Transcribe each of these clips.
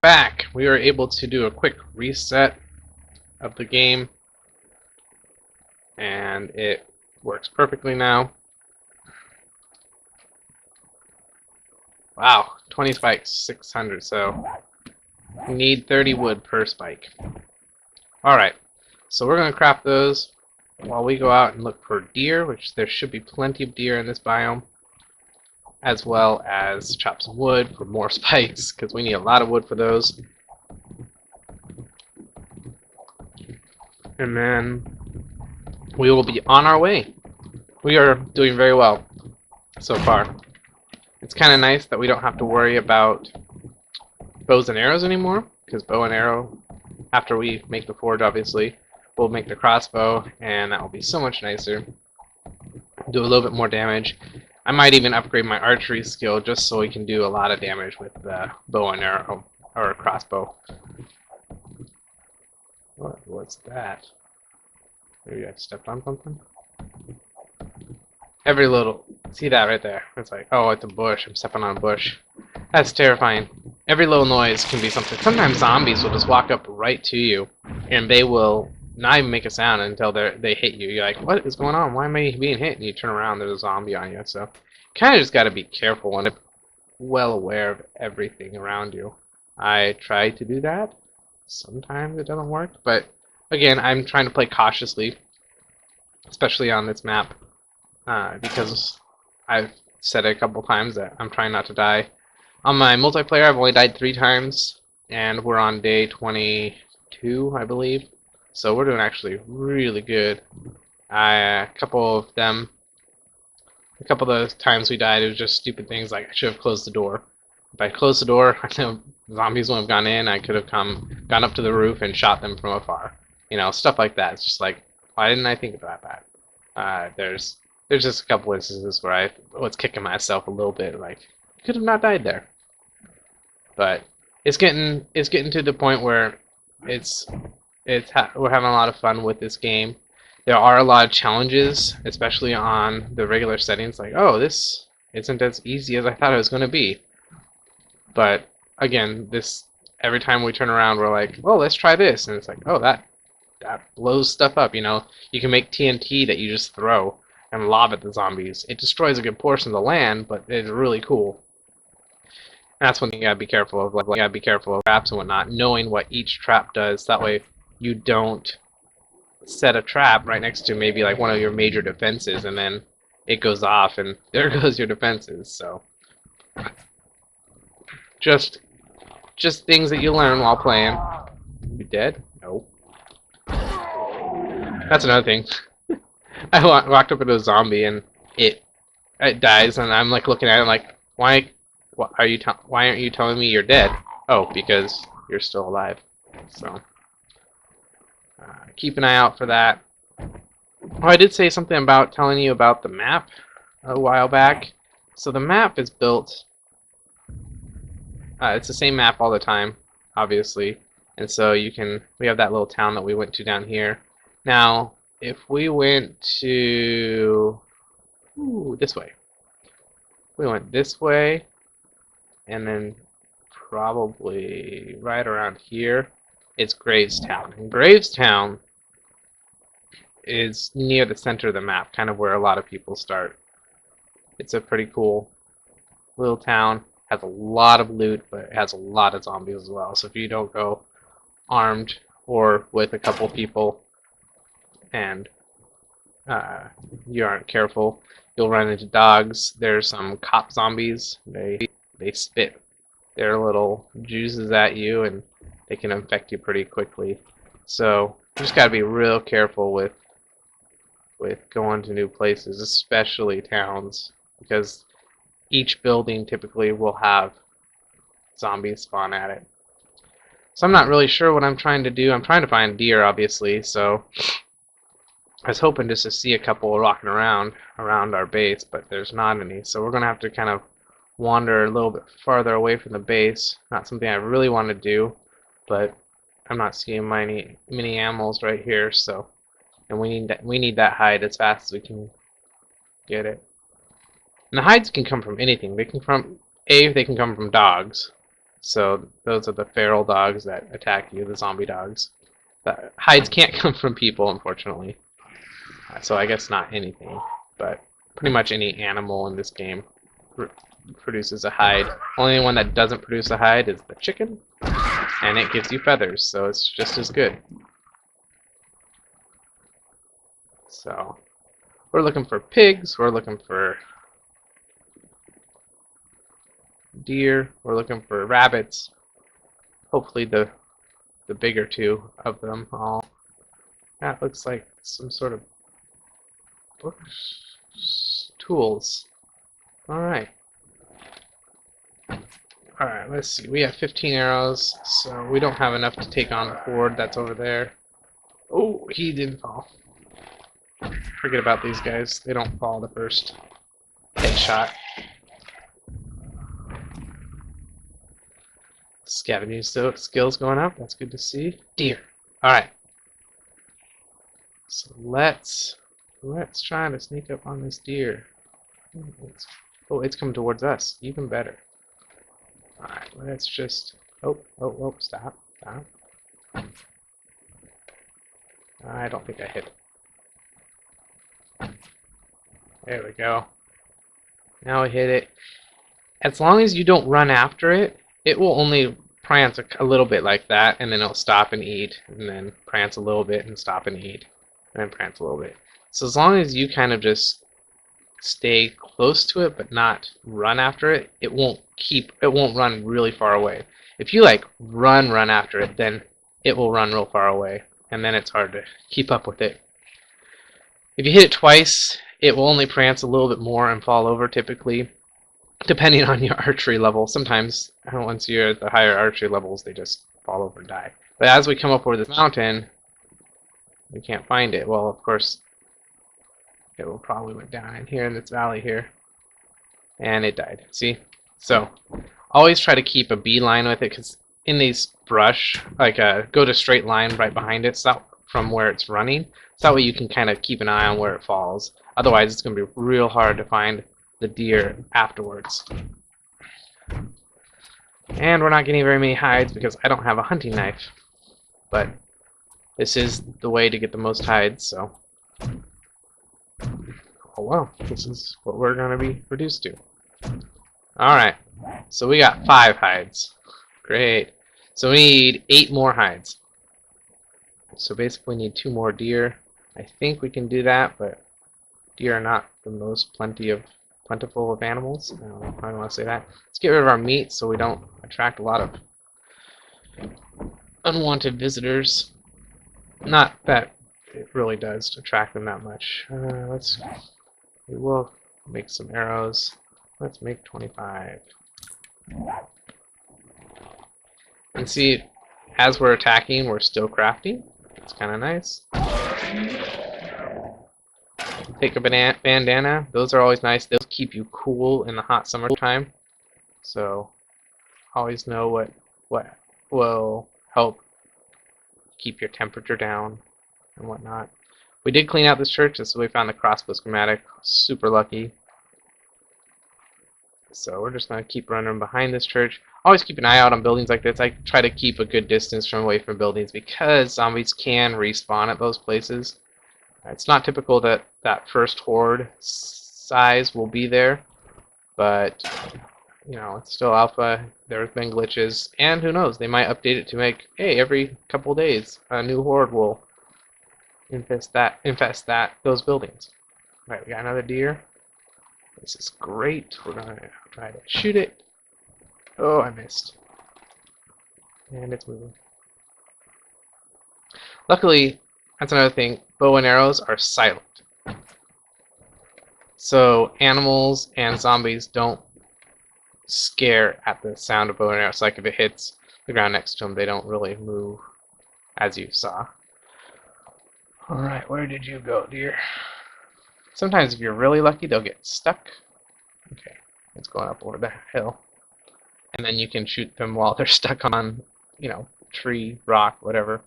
back. We were able to do a quick reset of the game, and it works perfectly now. Wow, 20 spikes, 600, so we need 30 wood per spike. Alright, so we're going to craft those while we go out and look for deer, which there should be plenty of deer in this biome, as well as chop some wood for more spikes, because we need a lot of wood for those. And then we will be on our way. We are doing very well so far. It's kind of nice that we don't have to worry about bows and arrows anymore, because bow and arrow, after we make the forge obviously, we'll make the crossbow, and that will be so much nicer. Do a little bit more damage. I might even upgrade my archery skill just so we can do a lot of damage with the bow and arrow, or crossbow. What's that? Maybe I stepped on something? Every little... See that right there? It's like, oh, it's a bush. I'm stepping on a bush. That's terrifying. Every little noise can be something. Sometimes zombies will just walk up right to you, and they will not even make a sound until they hit you. You're like, what is going on? Why am I being hit? And you turn around, there's a zombie on you. So, kind of just got to be careful and well aware of everything around you. I try to do that. Sometimes it doesn't work, but again, I'm trying to play cautiously, especially on this map, because I've said it a couple times that I'm trying not to die. On my multiplayer, I've only died 3 times, and we're on day 22, I believe. So we're doing actually really good. A couple of those times we died, it was just stupid things like I should have closed the door. If I closed the door, I know zombies wouldn't have gone in. I could have gone up to the roof and shot them from afar. You know, stuff like that. It's just like, why didn't I think about that? There's just a couple instances where I was kicking myself a little bit, like could have not died there. But it's getting to the point where we're having a lot of fun with this game. There are a lot of challenges, especially on the regular settings. Like, oh, this isn't as easy as I thought it was going to be. But again, every time we turn around, we're like, well, let's try this, and it's like, oh, that blows stuff up. You know, you can make TNT that you just throw and lob at the zombies. It destroys a good portion of the land, but it's really cool. And that's one thing you gotta be careful of. Like, you gotta be careful of traps and whatnot, knowing what each trap does. That way, you don't set a trap right next to maybe like one of your major defenses, and then it goes off, and there goes your defenses. So, just things that you learn while playing. You dead? No. That's another thing. I walked up into a zombie and it dies, and I'm like looking at it like, why aren't you telling me you're dead? Oh, because you're still alive. So keep an eye out for that. Oh, I did say something about telling you about the map a while back. So the map is built. It's the same map all the time, obviously, and so we have that little town that we went to down here. Now, if we went to this way, we went this way, and then probably right around here, it's Gravestown. And Gravestown is near the center of the map, kind of where a lot of people start. It's a pretty cool little town. Has a lot of loot, but it has a lot of zombies as well. So if you don't go armed or with a couple people and you aren't careful, you'll run into dogs. There's some cop zombies. They spit their little juices at you, and they can infect you pretty quickly. So you just gotta be real careful with going to new places, especially towns, because each building typically will have zombies spawn at it. So I'm not really sure what I'm trying to do. I'm trying to find deer, obviously, so I was hoping just to see a couple rocking around our base, but there's not any. So we're going to have to kind of wander a little bit farther away from the base. Not something I really want to do, but I'm not seeing many animals right here, so, and we need that hide as fast as we can get it. And the hides can come from anything. They can come from dogs. So those are the feral dogs that attack you, the zombie dogs. The hides can't come from people, unfortunately. So I guess not anything, but pretty much any animal in this game produces a hide. Only one that doesn't produce a hide is the chicken, and it gives you feathers, so it's just as good. So we're looking for pigs, we're looking for deer, we're looking for rabbits. Hopefully the bigger two of them all. That looks like some sort of books, tools. Alright. Alright, let's see. We have 15 arrows, so we don't have enough to take on the horde that's over there. Oh, he didn't fall. Forget about these guys. They don't fall the first headshot. Scavenging skills going up. That's good to see. Deer. Alright. So let's try to sneak up on this deer. Oh, it's coming towards us. Even better. Alright, let's just... Oh, stop. I don't think I hit it. There we go. Now I hit it. As long as you don't run after it, it will only prance a little bit like that, and then it'll stop and eat, and then prance a little bit and stop and eat, and then prance a little bit. So as long as you kind of just stay close to it but not run after it, it won't run really far away. If you like run after it, then it will run real far away, and then it's hard to keep up with it. If you hit it twice, it will only prance a little bit more and fall over typically, depending on your archery level. Sometimes once you're at the higher archery levels, they just fall over and die. But as we come up over this mountain, we can't find it. Well, of course, it will probably went down in here in this valley here, and it died. See? So always try to keep a beeline with it, because in these brush, like go to straight line right behind it, so from where it's running. So that way you can kind of keep an eye on where it falls. Otherwise, it's going to be real hard to find the deer afterwards. And we're not getting very many hides because I don't have a hunting knife. But this is the way to get the most hides, so... Oh well, this is what we're going to be reduced to. Alright, so we got 5 hides. Great. So we need 8 more hides. So basically we need 2 more deer. I think we can do that, but deer are not the most plentiful of animals. I don't know how I want to say that. Let's get rid of our meat so we don't attract a lot of unwanted visitors. Not that it really does attract them that much. We will make some arrows. Let's make 25. And see, as we're attacking, we're still crafting. It's kind of nice. Take a bandana. Those are always nice. Those keep you cool in the hot summertime. So always know what will help keep your temperature down and whatnot. We did clean out this church, so we found the crossbow schematic. Super lucky. So we're just going to keep running behind this church. Always keep an eye out on buildings like this. I try to keep a good distance away from buildings because zombies can respawn at those places. It's not typical that that first horde size will be there, but you know, it's still alpha. There's been glitches, and who knows, they might update it to make, hey, every couple days a new horde will infest those buildings. All right, we got another deer. This is great. We're gonna try to shoot it. Oh, I missed. And it's moving. Luckily, that's another thing. Bow and arrows are silent. So animals and zombies don't scare at the sound of bow and arrows. Like if it hits the ground next to them, they don't really move, as you saw. Alright, where did you go, dear? Sometimes if you're really lucky, they'll get stuck. Okay, it's going up over the hill. And then you can shoot them while they're stuck on, you know, tree, rock, whatever.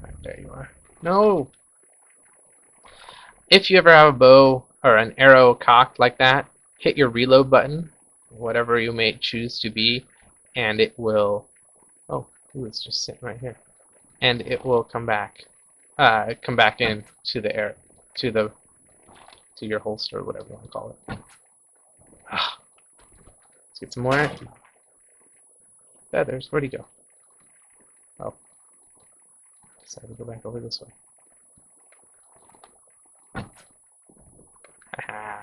Right, there you are. No! If you ever have a bow or an arrow cocked like that, hit your reload button whatever you may choose to be, and it will. Oh, ooh, it's just sitting right here, and it will come back in to the air, to your holster, or whatever you want to call it. Let's get some more action. Feathers, where'd he go? Oh, decided to go back over this way. Haha.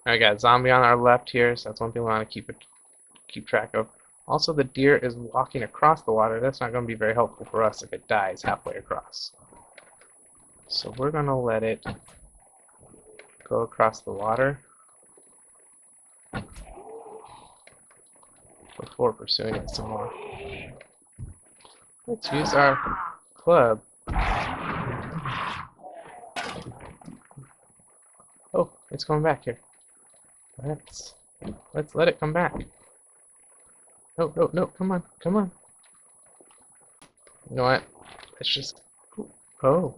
Alright, got a zombie on our left here, so that's one thing we want to keep track of. Also, the deer is walking across the water. That's not going to be very helpful for us if it dies halfway across. So we're going to let it go across the water before pursuing it some more. Let's use our club. Oh, it's coming back here. Let's let it come back. No, no, no, come on, come on. You know what? Let's just... Oh.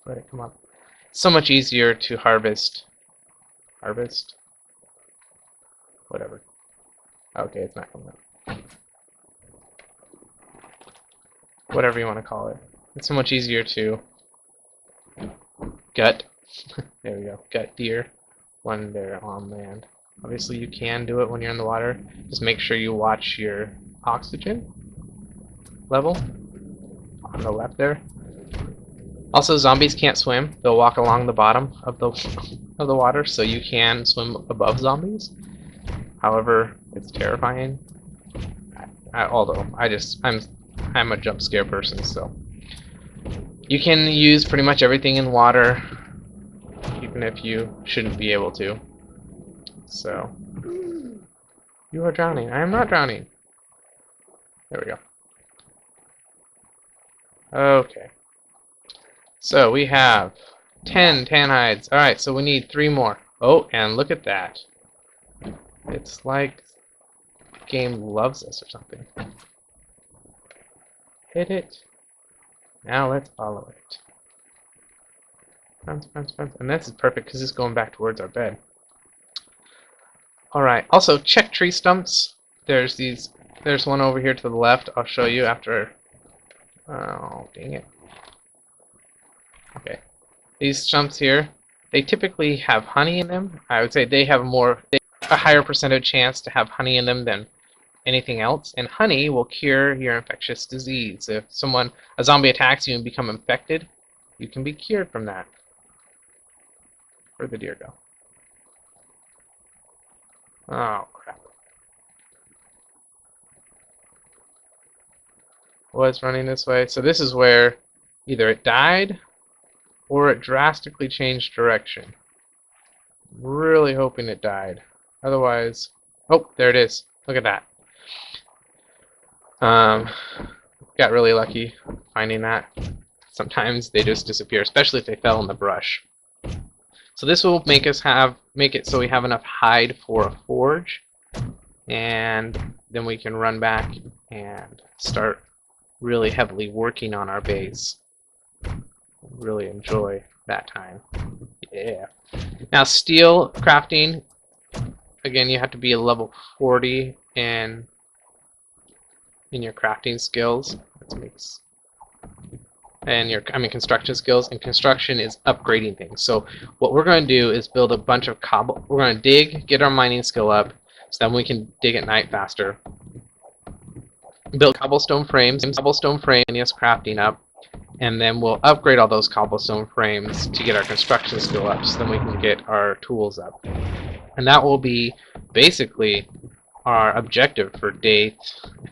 Let it come up. So much easier to harvest. Harvest? Whatever. Okay, it's not coming up. Whatever you want to call it. It's so much easier to gut. There we go. Gut deer when they're on land. Obviously you can do it when you're in the water. Just make sure you watch your oxygen level on the left there. Also, zombies can't swim. They'll walk along the bottom of the water, so you can swim above zombies. However, it's terrifying. Although I'm a jump scare person, so you can use pretty much everything in water, even if you shouldn't be able to. So, you are drowning. I am not drowning. There we go. Okay. So we have 10 tan hides. Alright, so we need 3 more. Oh, and look at that. It's like the game loves us or something. Hit it. Now let's follow it. Bounce, bounce, bounce. And this is perfect because it's going back towards our bed. Alright, also check tree stumps. There's one over here to the left. I'll show you after. Oh, dang it. Okay. These stumps here, they typically have honey in them. I would say they have a higher percentage chance to have honey in them than anything else. And honey will cure your infectious disease. If a zombie attacks you and become infected, you can be cured from that. Where'd the deer go? Oh, crap. Was running this way. So this is where either it died or it drastically changed direction. Really hoping it died. Otherwise... Oh, there it is. Look at that. Got really lucky finding that. Sometimes they just disappear, especially if they fell in the brush. So this will make it so we have enough hide for a forge, and then we can run back and start really heavily working on our base. Really enjoy that time. Yeah. Now steel crafting, again, you have to be a level 40 in your crafting skills. And your construction skills, and construction is upgrading things. So what we're going to do is build a bunch of cobble. We're going to dig, get our mining skill up, so then we can dig at night faster. Build cobblestone frames, and yes, crafting up, and then we'll upgrade all those cobblestone frames to get our construction skill up, so then we can get our tools up. And that will be basically our objective for the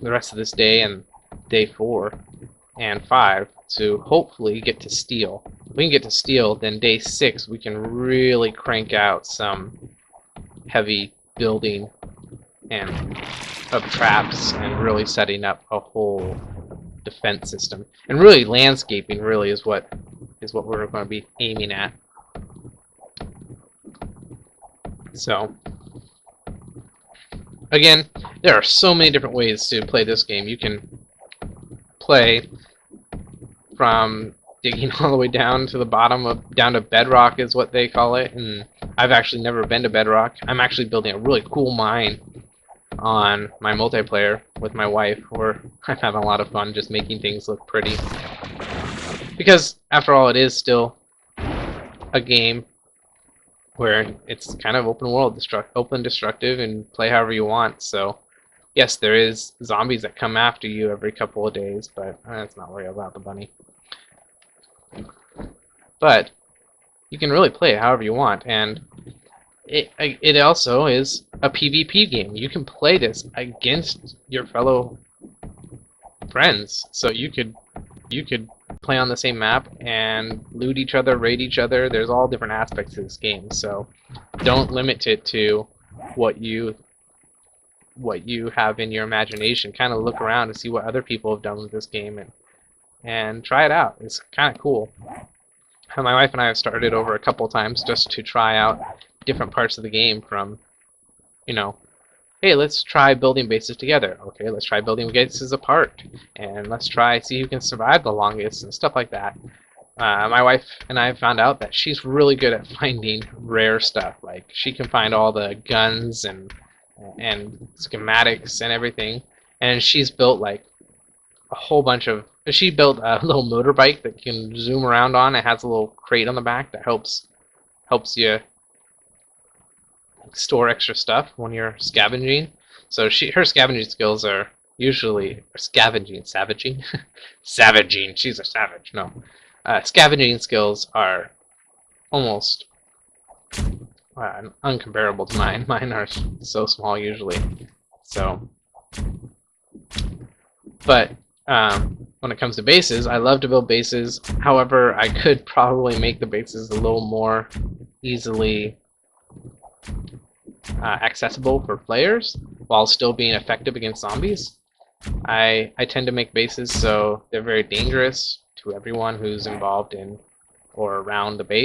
rest of this day and day 4 and 5, to hopefully get to steel. If we can get to steel, then day 6 we can really crank out some heavy building and of traps and really setting up a whole defense system. And really landscaping really is what we're going to be aiming at. So again, there are so many different ways to play this game. You can play from digging all the way down to the bottom of down to bedrock is what they call it, and I've actually never been to bedrock. I'm actually building a really cool mine on my multiplayer with my wife, where I'm having a lot of fun just making things look pretty. Because after all, it is still a game where it's kind of open world, open destructive, and play however you want. So yes, there is zombies that come after you every couple of days, but let's not worry about the bunny. But you can really play it however you want, and it also is a PvP game. You can play this against your fellow friends, so you could play on the same map and loot each other, raid each other. There's all different aspects of this game, so don't limit it to what you have in your imagination. Kind of look around to see what other people have done with this game and try it out. It's kind of cool. My wife and I have started over a couple times just to try out different parts of the game, from, you know, hey, let's try building bases together. Okay, let's try building bases apart. And let's try see who can survive the longest and stuff like that. My wife and I found out that she's really good at finding rare stuff. Like, she can find all the guns and schematics and everything. And she's built like a whole bunch of... She built a little motorbike that you can zoom around on. It has a little crate on the back that helps you store extra stuff when you're scavenging. So her scavenging skills are usually savaging. She's a savage. No, scavenging skills are almost uncomparable to mine. Mine are so small usually. So, but when it comes to bases, I love to build bases. However, I could probably make the bases a little more easily accessible for players while still being effective against zombies. I tend to make bases so they're very dangerous to everyone who's involved in or around the base.